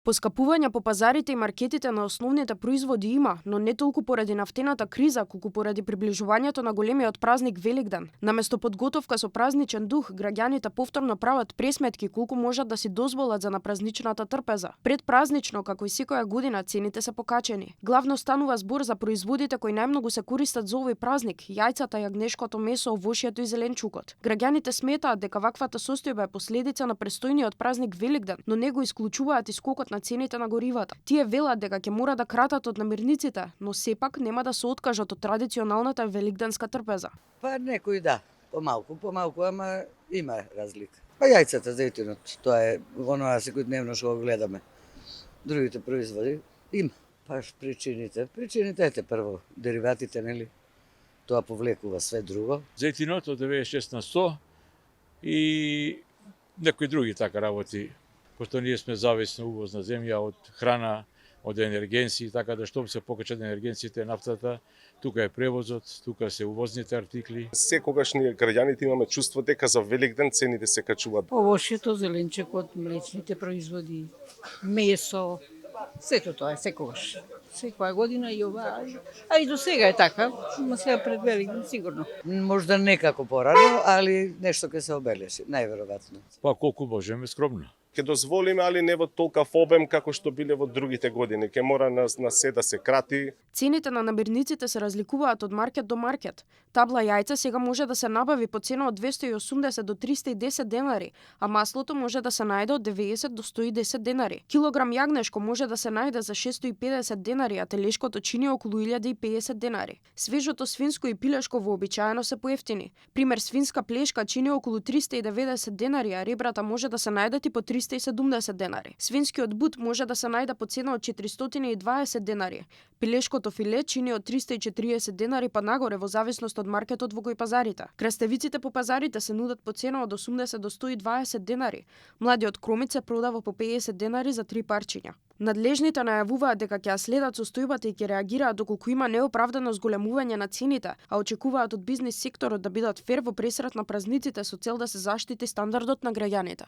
Поскапување по пазарите и маркетите на основните производи има, но не толку поради нафтената криза, колку поради приближувањето на големиот празник Великден. Наместо подготовка со празничен дух, граѓаните повторно прават пресметки колку можат да си дозволат за напразничната трпеза. Предпразнично, како и секоја година, цените се покачени. Главно станува збор за производите кои најмногу се користат за овој празник: јајцата, јагнешкото месо, овошјето и зеленчукот. Граѓаните сметаат дека ваквата состојба е последица на престојниот празник Великден, но не го исклучуваат и скокот на цените на горивата. Тие велат дека ќе мора да кратат од намирниците, но сепак нема да се откажат од традиционалната великденска трпеза. Па некои да, помалку, ама има разлика. Па јајцата, зејтинот, тоа е оноа секојдневно што го гледаме. Другите производи има. Па причините ете прво дериватите, нели? Тоа повлекува све друго. Зејтинот од 96% и некои други така работи. Пошто ние сме зависни увозна земја од храна, од енергенци, така да што се покачат енергенците, нафтата, тука е превозот, тука се увозните артикли. Секогаш ние граѓаните имаме чувство дека за Великден цените се качуваат. Овошјето, зеленчукот, млечните производи, месо, сето тоа е секогаш. Секоја година и ова, а и до сега е така, но сега пред Великден сигурно. Можда некако порано, али нешто ќе се обелеши, најверојатно. Па колку можеме скромно. Ќе дозволиме, али не во толкав обем како што биле во другите години. Ќе мора на се да се крати. Цените на намирниците се разликуваат од маркет до маркет. Табла јајца сега може да се набави по цена од 280 до 310 денари, а маслото може да се најде од 90 до 110 денари. Килограм јагнешко може да се најде за 650 денари, а телешкото чини околу 1050 денари. Свежото свинско и пилешко вообичаено се поевтини. Пример, свинска плешка чини околу 390 денари, а ребрата може да се најдат и по 370 денари. Свинскиот бут може да се најде по цена од 420 денари. Пилешкото филе чини од 340 денари па нагоре во зависност од маркетот во кој пазарите. Краставиците по пазарите се нудат по цена од 80 до 120 денари. Младиот кромит се продава по 50 денари за 3 парчиња. Надлежните најавуваат дека ќе ја следат состојбата и ќе реагираат доколку има неоправдано зголемување на цените, а очекуваат од бизнис секторот да бидат фер во пресрет на празниците со цел да се заштити стандардот на граѓаните.